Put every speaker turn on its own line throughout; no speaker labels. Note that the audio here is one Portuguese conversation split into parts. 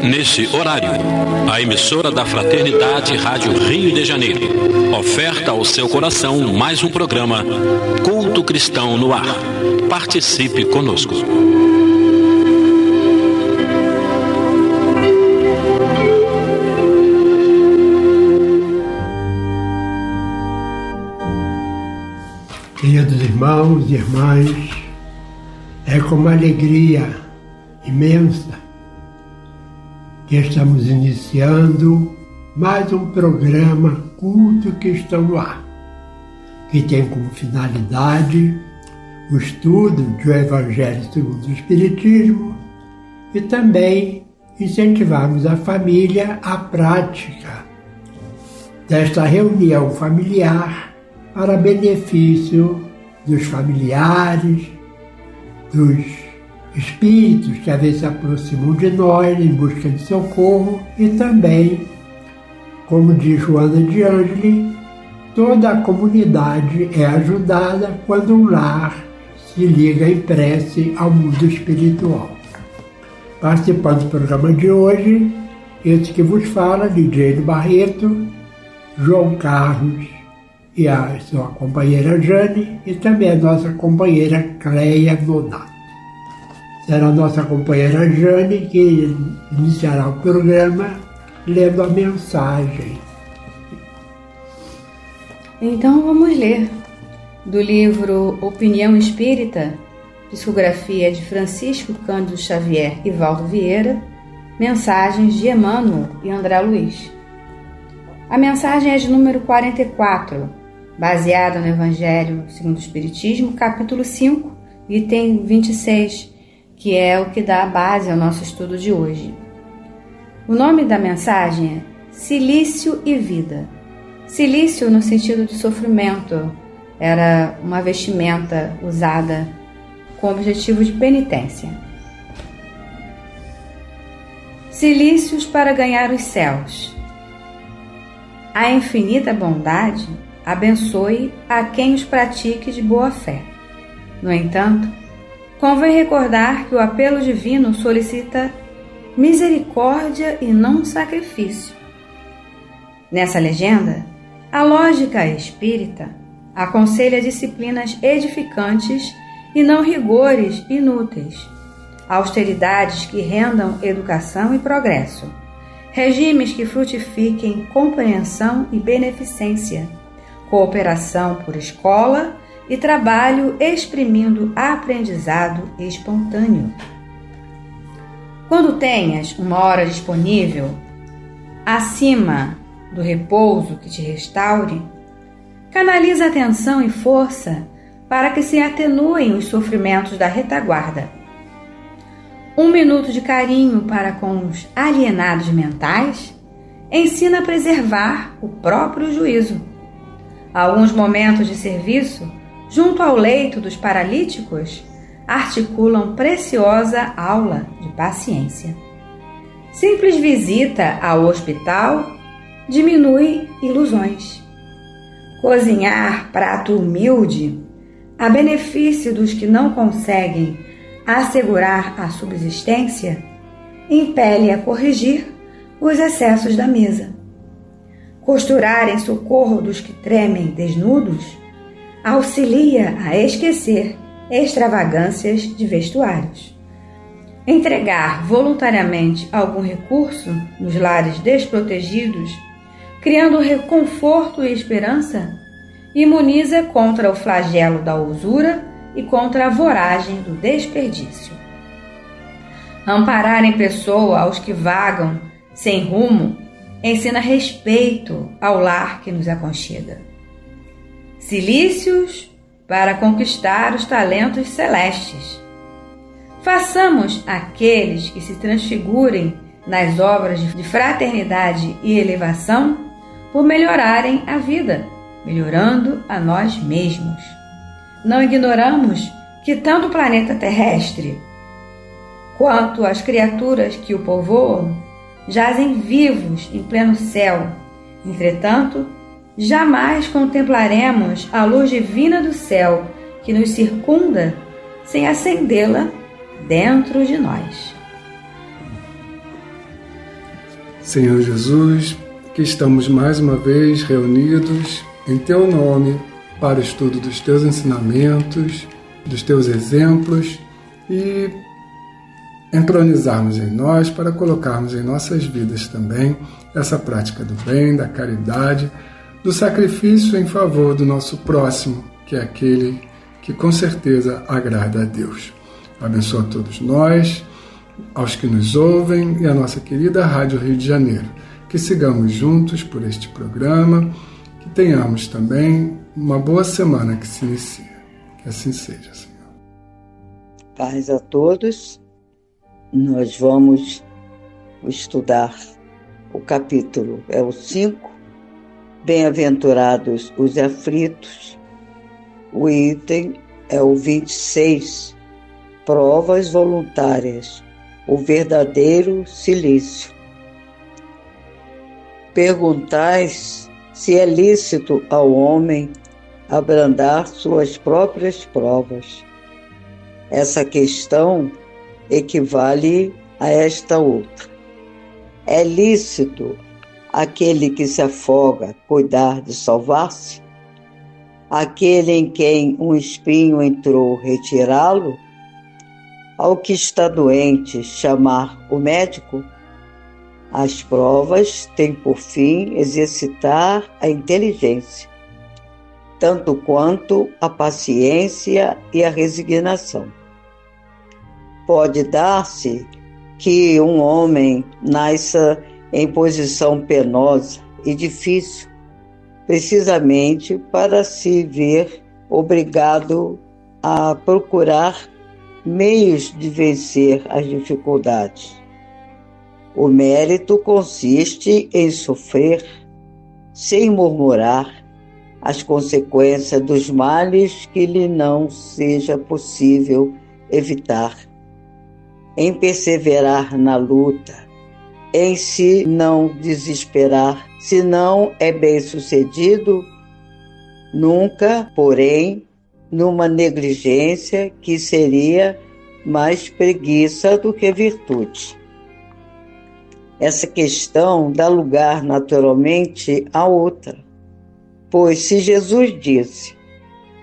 Nesse horário, a emissora da Fraternidade Rádio Rio de Janeiro oferta ao seu coração mais um programa Culto Cristão no Ar. Participe conosco.
Queridos irmãos e irmãs, é com uma alegria imensa que estamos iniciando mais um programa Culto Cristão no Ar, que tem como finalidade o estudo do Evangelho segundo o Espiritismo e também incentivarmos a família à prática desta reunião familiar para benefício dos familiares, dos espíritos que às vezes se aproximam de nós em busca de socorro e também, como diz Joana de Ângeli, toda a comunidade é ajudada quando um lar se liga em prece ao mundo espiritual. Participando do programa de hoje, esse que vos fala, Lidiane Barreto, João Carlos e a sua companheira Jane e também a nossa companheira Cleia Nonato. Será a nossa companheira Jane que iniciará o programa lendo a mensagem.
Então vamos ler do livro Opinião Espírita, psicografia de Francisco Cândido Xavier e Valdo Vieira, mensagens de Emmanuel e André Luiz. A mensagem é de número 44, baseada no Evangelho segundo o Espiritismo, capítulo 5, item 26, que é o que dá a base ao nosso estudo de hoje. O nome da mensagem é Silício e Vida. Silício no sentido de sofrimento, era uma vestimenta usada com o objetivo de penitência. Silícios para ganhar os céus. A infinita bondade abençoe a quem os pratique de boa fé. No entanto, convém recordar que o apelo divino solicita misericórdia e não sacrifício. Nessa legenda, a lógica espírita aconselha disciplinas edificantes e não rigores inúteis, austeridades que rendam educação e progresso, regimes que frutifiquem compreensão e beneficência, cooperação por escola e trabalho exprimindo aprendizado espontâneo. Quando tenhas uma hora disponível, acima do repouso que te restaure, canaliza atenção e força para que se atenuem os sofrimentos da retaguarda. 1 minuto de carinho para com os alienados mentais ensina a preservar o próprio juízo. Alguns momentos de serviço junto ao leito dos paralíticos articulam preciosa aula de paciência. Simples visita ao hospital diminui ilusões. Cozinhar prato humilde a benefício dos que não conseguem assegurar a subsistência impele a corrigir os excessos da mesa. Costurar em socorro dos que tremem desnudos auxilia a esquecer extravagâncias de vestuários. Entregar voluntariamente algum recurso nos lares desprotegidos, criando reconforto e esperança, imuniza contra o flagelo da usura e contra a voragem do desperdício. Amparar em pessoa aos que vagam sem rumo ensina respeito ao lar que nos aconchega. Silícios para conquistar os talentos celestes. Façamos aqueles que se transfigurem nas obras de fraternidade e elevação por melhorarem a vida, melhorando a nós mesmos. Não ignoramos que tanto o planeta terrestre quanto as criaturas que o povoam jazem vivos em pleno céu. Entretanto, jamais contemplaremos a luz divina do céu que nos circunda sem acendê-la dentro de nós.
Senhor Jesus, que estamos mais uma vez reunidos em Teu nome para o estudo dos Teus ensinamentos, dos Teus exemplos e entronizarmos em nós para colocarmos em nossas vidas também essa prática do bem, da caridade, do sacrifício em favor do nosso próximo, que é aquele que com certeza agrada a Deus. Abençoa a todos nós, aos que nos ouvem e a nossa querida Rádio Rio de Janeiro. Que sigamos juntos por este programa, que tenhamos também uma boa semana que se inicia. Que assim seja, Senhor.
Paz a todos. Nós vamos estudar o capítulo, é o 5, Bem-aventurados os aflitos. O item é o 26, Provas voluntárias, o verdadeiro silício. Perguntais se é lícito ao homem abrandar suas próprias provas. Essa questão equivale a esta outra. É lícito aquele que se afoga cuidar de salvar-se? Aquele em quem um espinho entrou retirá-lo? Ao que está doente chamar o médico? As provas têm por fim exercitar a inteligência, tanto quanto a paciência e a resignação. Pode dar-se que um homem nasça em posição penosa e difícil, precisamente para se ver obrigado a procurar meios de vencer as dificuldades. O mérito consiste em sofrer, sem murmurar, as consequências dos males que lhe não seja possível evitar, em perseverar na luta, em se não desesperar, se não é bem-sucedido, nunca, porém, numa negligência que seria mais preguiça do que virtude. Essa questão dá lugar naturalmente a outra, pois se Jesus disse: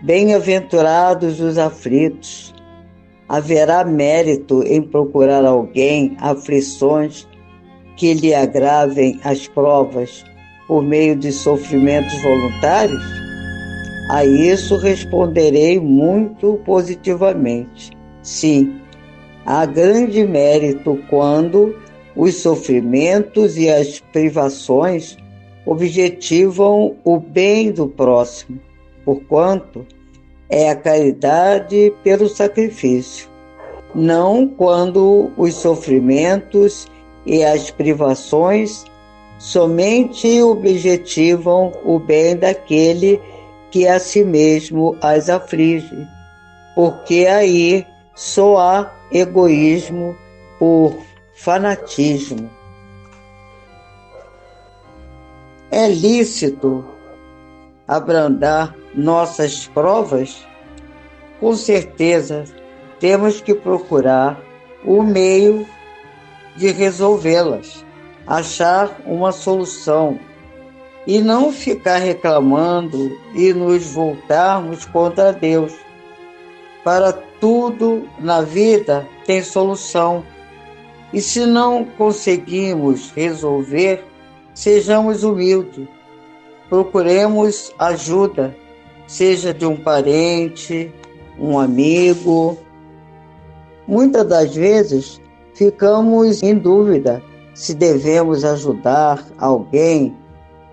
bem-aventurados os aflitos, haverá mérito em procurar alguém aflições que lhe agravem as provas por meio de sofrimentos voluntários? A isso responderei muito positivamente. Sim, há grande mérito quando os sofrimentos e as privações objetivam o bem do próximo, porquanto é a caridade pelo sacrifício, não quando os sofrimentos e as privações somente objetivam o bem daquele que a si mesmo as aflige, porque aí só há egoísmo por fanatismo. É lícito abrandar nossas provas? Com certeza, temos que procurar o meio de resolvê-las, achar uma solução e não ficar reclamando e nos voltarmos contra Deus. Para tudo na vida tem solução. E se não conseguimos resolver, sejamos humildes. Procuremos ajuda, seja de um parente, um amigo. Muitas das vezes ficamos em dúvida se devemos ajudar alguém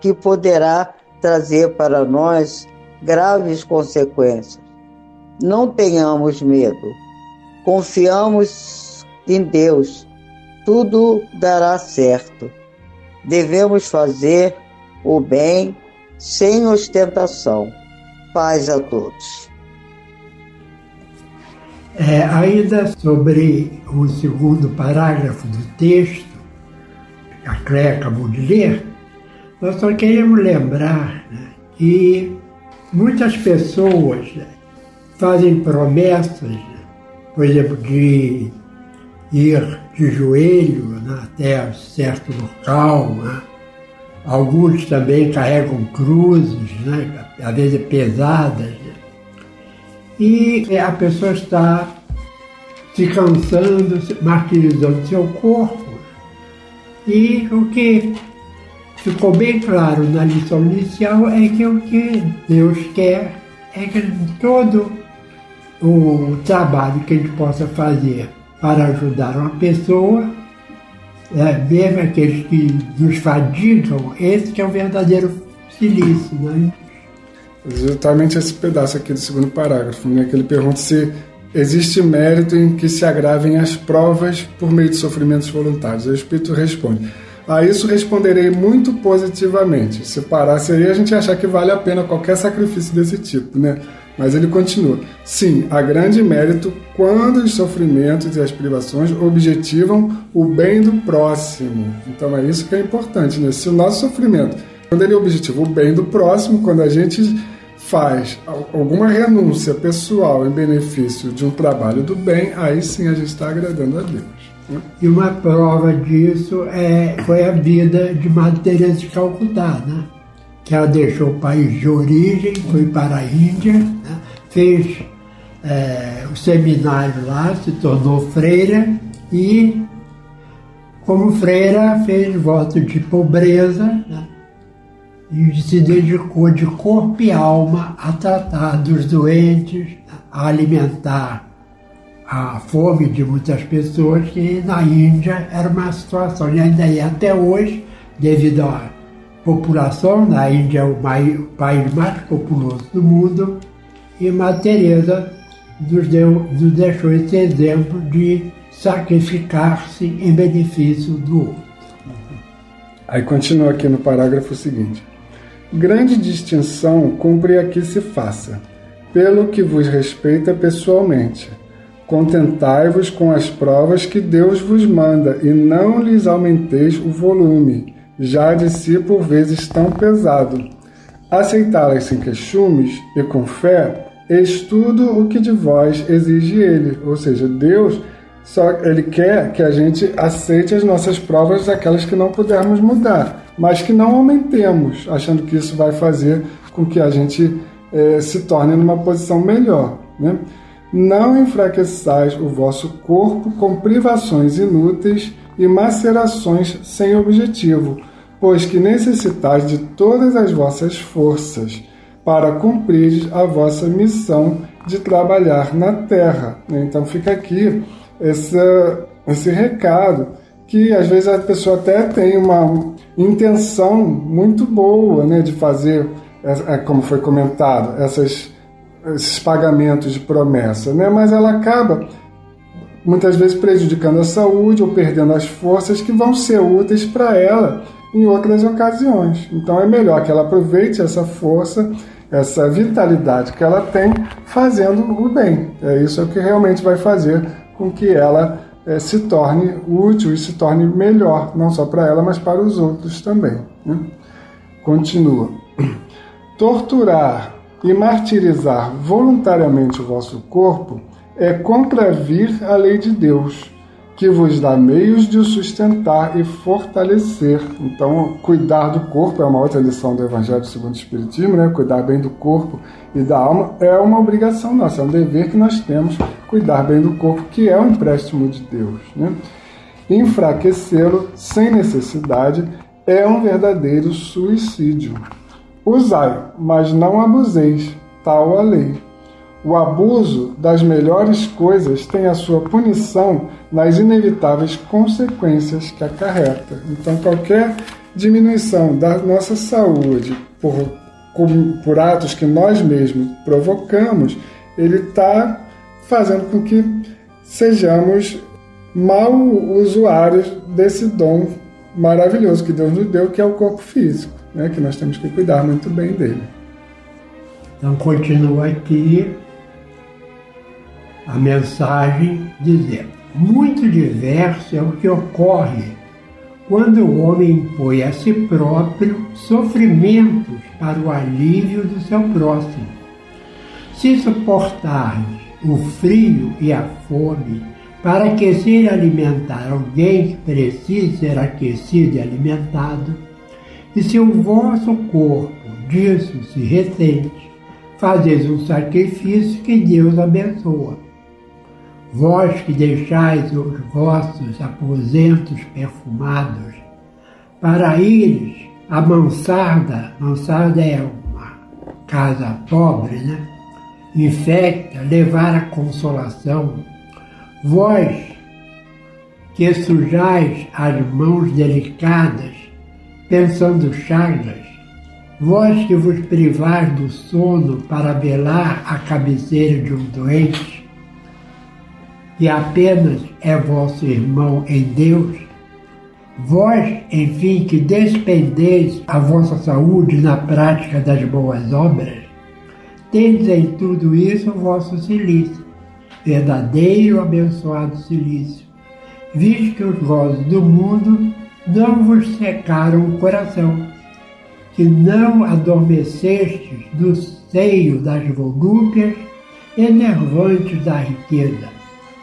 que poderá trazer para nós graves consequências. Não tenhamos medo, confiamos em Deus, tudo dará certo. Devemos fazer o bem sem ostentação. Paz a todos.
Ainda sobre o segundo parágrafo do texto, a Cléia acabou de ler, nós só queremos lembrar, né, que muitas pessoas, né, fazem promessas, né, por exemplo, de ir de joelho, né, até certo local, né. Alguns também carregam cruzes, né, às vezes pesadas, né, e a pessoa está se cansando, martirizando seu corpo. E o que ficou bem claro na lição inicial é que o que Deus quer é que todo o trabalho que a gente possa fazer para ajudar uma pessoa, mesmo aqueles que nos fadigam, esse que é o verdadeiro silício, né?
Exatamente esse pedaço aqui do segundo parágrafo, né, que ele pergunta se existe mérito em que se agravem as provas por meio de sofrimentos voluntários. Aí o Espírito responde: a isso responderei muito positivamente. Se parasse aí, a gente ia achar que vale a pena qualquer sacrifício desse tipo, né? Mas ele continua: sim, há grande mérito quando os sofrimentos e as privações objetivam o bem do próximo. Então é isso que é importante, né? Se o nosso sofrimento, quando ele objetiva o bem do próximo, quando a gente faz alguma renúncia pessoal em benefício de um trabalho do bem, aí sim a gente está agradando a Deus, né?
E uma prova disso foi a vida de Madre Teresa de Calcutá, né? Que ela deixou o país de origem, foi para a Índia, né? Fez o seminário lá, se tornou freira e, como freira, fez voto de pobreza, né? E se dedicou de corpo e alma a tratar dos doentes, a alimentar a fome de muitas pessoas, que na Índia era uma situação, e ainda é até hoje, devido à população, na Índia é o país mais populoso do mundo, e Madre Teresa nos deixou esse exemplo de sacrificar-se em benefício do outro.
Aí continua aqui no parágrafo seguinte: grande distinção cumpre aqui se faça, pelo que vos respeita pessoalmente. Contentai-vos com as provas que Deus vos manda, e não lhes aumenteis o volume, já de si por vezes tão pesado. Aceitá-las sem queixumes e com fé, eis tudo o que de vós exige Ele. Ou seja, Deus, Ele quer que a gente aceite as nossas provas, aquelas que não pudermos mudar, mas que não aumentemos, achando que isso vai fazer com que a gente se torne numa posição melhor, né? Não enfraqueçais o vosso corpo com privações inúteis e macerações sem objetivo, pois que necessitais de todas as vossas forças para cumprir a vossa missão de trabalhar na terra. Então fica aqui esse recado, que às vezes a pessoa até tem uma intenção muito boa, né, de fazer, como foi comentado, esses pagamentos de promessa, né? Mas ela acaba muitas vezes prejudicando a saúde ou perdendo as forças que vão ser úteis para ela em outras ocasiões. Então é melhor que ela aproveite essa força, essa vitalidade que ela tem, fazendo o bem. Isso é o que realmente vai fazer com que ela se torne útil e se torne melhor, não só para ela, mas para os outros também, né? Continua: torturar e martirizar voluntariamente o vosso corpo é contravir a lei de Deus, que vos dá meios de o sustentar e fortalecer. Então, cuidar do corpo é uma outra lição do Evangelho segundo o Espiritismo, né? Cuidar bem do corpo e da alma é uma obrigação nossa, é um dever que nós temos, cuidar bem do corpo, que é um empréstimo de Deus, né? Enfraquecê-lo sem necessidade é um verdadeiro suicídio. Usai, mas não abuseis, tal a lei. O abuso das melhores coisas tem a sua punição nas inevitáveis consequências que acarreta. Então, qualquer diminuição da nossa saúde por atos que nós mesmos provocamos, ele está fazendo com que sejamos mal usuários desse dom maravilhoso que Deus nos deu, que é o corpo físico, né? Que nós temos que cuidar muito bem dele.
Então, continua aqui a mensagem dizendo: muito diverso é o que ocorre quando o homem impõe a si próprio sofrimentos para o alívio do seu próximo. Se suportardes o frio e a fome para aquecer e alimentar alguém que precisa ser aquecido e alimentado, e se o vosso corpo disso se ressente, fazeis um sacrifício que Deus abençoa. Vós que deixais os vossos aposentos perfumados para ires à mansarda é uma casa pobre, né? Infecta, levar a consolação. Vós que sujais as mãos delicadas, pensando chagas, vós que vos privais do sono para velar a cabeceira de um doente, que apenas é vosso irmão em Deus, vós, enfim, que despendeis a vossa saúde na prática das boas obras, tendes em tudo isso o vosso cilício, verdadeiro e abençoado cilício, visto que os vozes do mundo não vos secaram o coração, que não adormecestes no seio das volúpias enervantes da riqueza,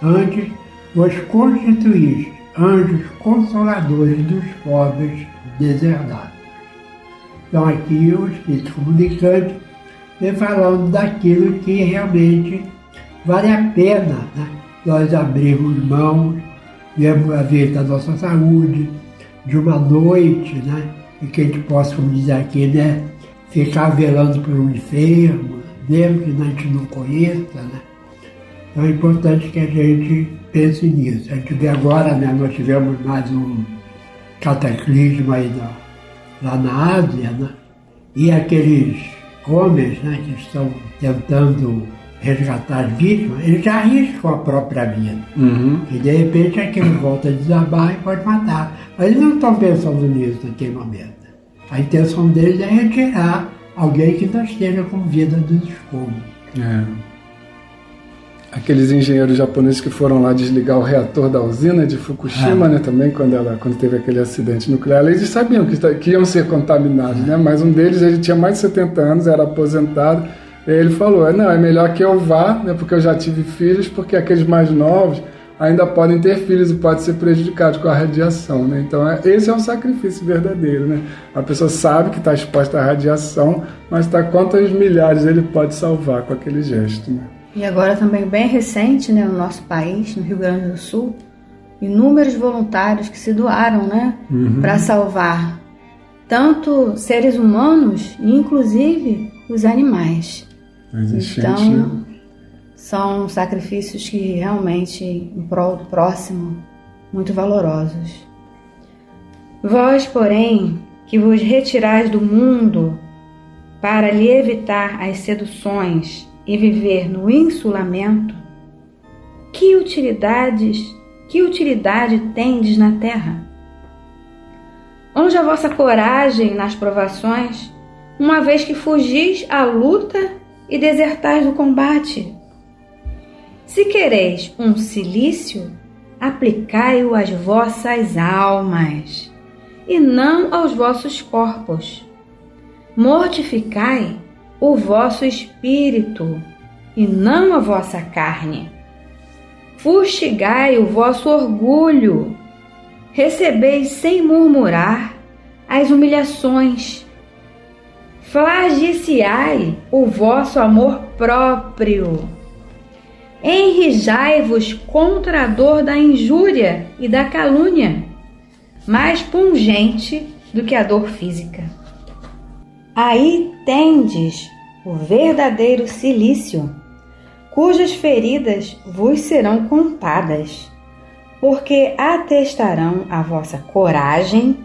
antes vos constituíste anjos consoladores dos pobres deserdados. Então aqui o Espírito Comunicante vem falando daquilo que realmente vale a pena, né? Nós abrirmos mãos, vemos a ver da nossa saúde, de uma noite, né? E que a gente possa, como diz aqui, né? Ficar velando por um enfermo, mesmo que a gente não conheça, né? Então é importante que a gente pense nisso. A gente vê agora, né? Nós tivemos mais um cataclismo aí lá na Ásia, né? E aqueles homens, né, que estão tentando resgatar as vítimas, eles já arriscam a própria vida. E de repente aquilo volta a desabar e pode matar. Mas eles não estão pensando nisso naquele momento. A intenção deles é retirar alguém que não esteja com vida dos escombros.
Aqueles engenheiros japoneses que foram lá desligar o reator da usina de Fukushima, né, também, quando teve aquele acidente nuclear, eles sabiam que iam ser contaminados, né, mas um deles, ele tinha mais de 70 anos, era aposentado, e ele falou, não, é melhor que eu vá, né, porque eu já tive filhos, porque aqueles mais novos ainda podem ter filhos e podem ser prejudicados com a radiação, né, então esse é um sacrifício verdadeiro, né, a pessoa sabe que está exposta à radiação, mas quantas milhares ele pode salvar com aquele gesto, né.
E agora também bem recente, né, no nosso país, no Rio Grande do Sul, inúmeros voluntários que se doaram, né, para salvar tanto seres humanos, inclusive os animais. Então, são sacrifícios que realmente, em prol do próximo, muito valorosos. Vós, porém, que vos retirais do mundo para lhe evitar as seduções e viver no insulamento, que utilidade tendes na terra? Onde a vossa coragem nas provações, uma vez que fugis à luta e desertais do combate? Se quereis um cilício, aplicai-o às vossas almas, e não aos vossos corpos. Mortificai o vosso espírito, e não a vossa carne. Fustigai o vosso orgulho, recebeis sem murmurar as humilhações. Flagiciai o vosso amor próprio. Enrijai-vos contra a dor da injúria e da calúnia, mais pungente do que a dor física. Aí tendes o verdadeiro cilício, cujas feridas vos serão contadas, porque atestarão a vossa coragem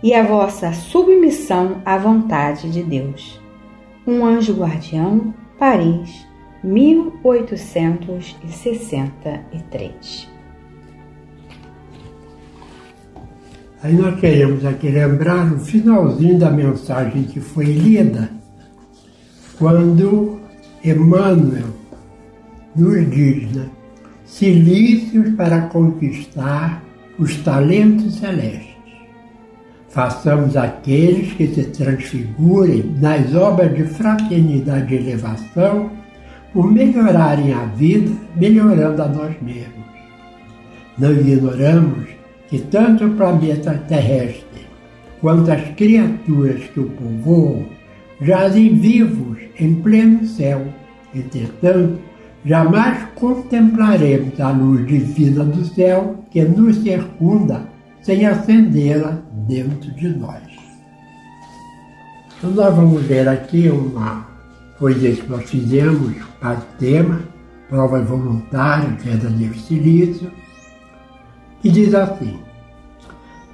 e a vossa submissão à vontade de Deus. Um Anjo Guardião, Paris, 1863.
Aí nós queremos aqui lembrar o finalzinho da mensagem que foi lida, quando Emmanuel nos diz, né, cilícios para conquistar os talentos celestes. Façamos aqueles que se transfigurem nas obras de fraternidade e elevação por melhorarem a vida, melhorando a nós mesmos. Não ignoramos que tanto o planeta terrestre quanto as criaturas que o povoam jazem vivos em pleno céu. Entretanto, jamais contemplaremos a luz divina do céu que nos circunda sem acendê-la dentro de nós. Então nós vamos ver aqui uma coisa que nós fizemos para o tema, provas voluntárias, verdadeiro silício, e diz assim: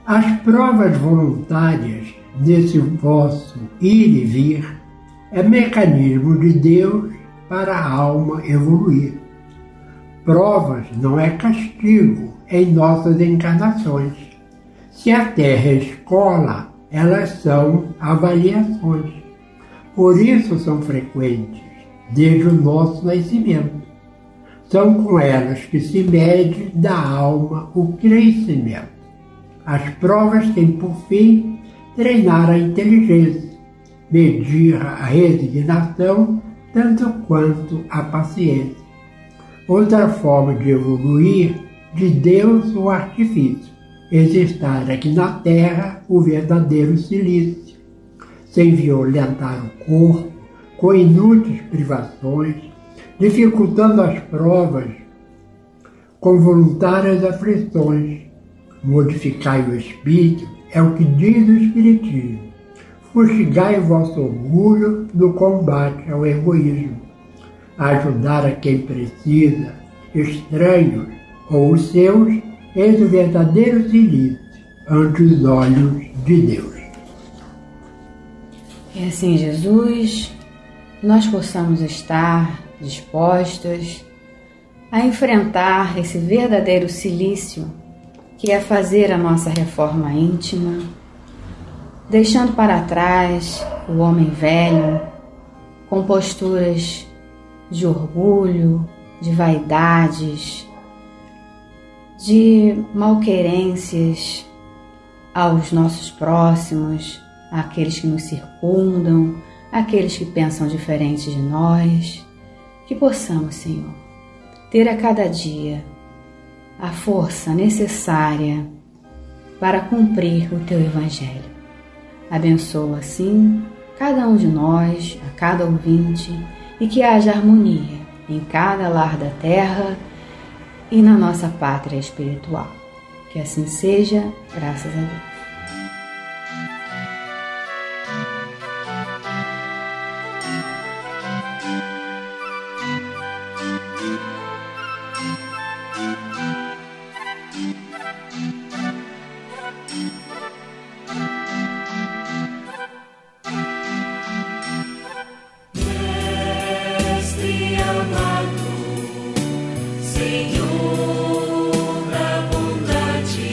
as provas voluntárias desse vosso ir e vir é mecanismo de Deus para a alma evoluir. Provas não é castigo em nossas encarnações. Se a Terra é escola, elas são avaliações. Por isso são frequentes, desde o nosso nascimento. São com elas que se mede da alma o crescimento. As provas têm por fim treinar a inteligência, medir a resignação, tanto quanto a paciência. Outra forma de evoluir, de Deus o artifício, exercitar aqui na Terra o verdadeiro silício, sem violentar o corpo, com inúteis privações, dificultando as provas com voluntárias aflições. Modificai o espírito, é o que diz o Espiritismo. Fustigai o vosso orgulho no combate ao egoísmo. Ajudar a quem precisa, estranhos ou os seus, eis o verdadeiro silício ante os olhos de Deus.
E assim, Jesus, nós possamos estar dispostos a enfrentar esse verdadeiro silício, que é fazer a nossa reforma íntima, deixando para trás o homem velho, com posturas de orgulho, de vaidades, de malquerências aos nossos próximos, àqueles que nos circundam, àqueles que pensam diferente de nós. Que possamos, Senhor, ter a cada dia a força necessária para cumprir o Teu Evangelho. Abençoa, assim, cada um de nós, a cada ouvinte, e que haja harmonia em cada lar da terra e na nossa pátria espiritual. Que assim seja, graças a Deus.
Senhor da bondade,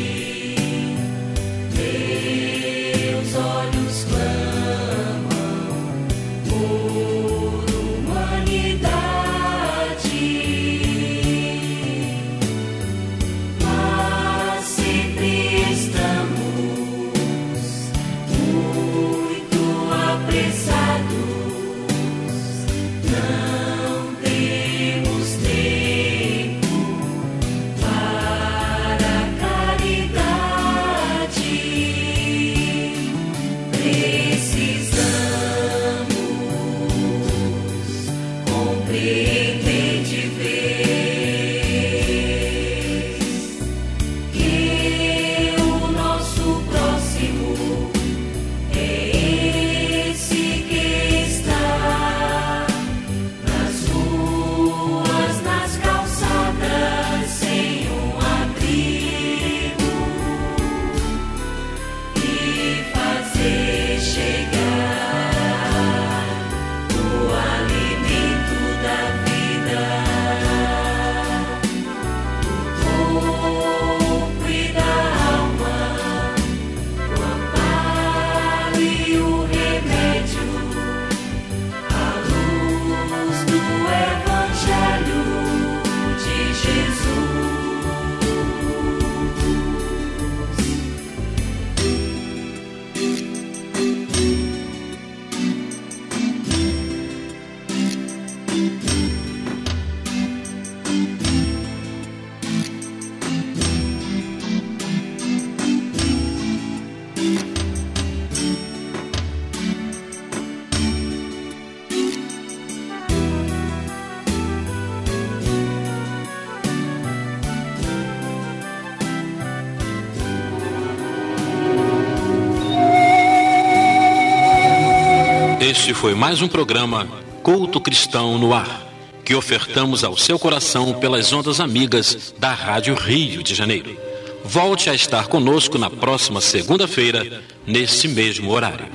Este foi mais um programa Culto Cristão no Ar, que ofertamos ao seu coração pelas ondas amigas da Rádio Rio de Janeiro. Volte a estar conosco na próxima segunda-feira, nesse mesmo horário.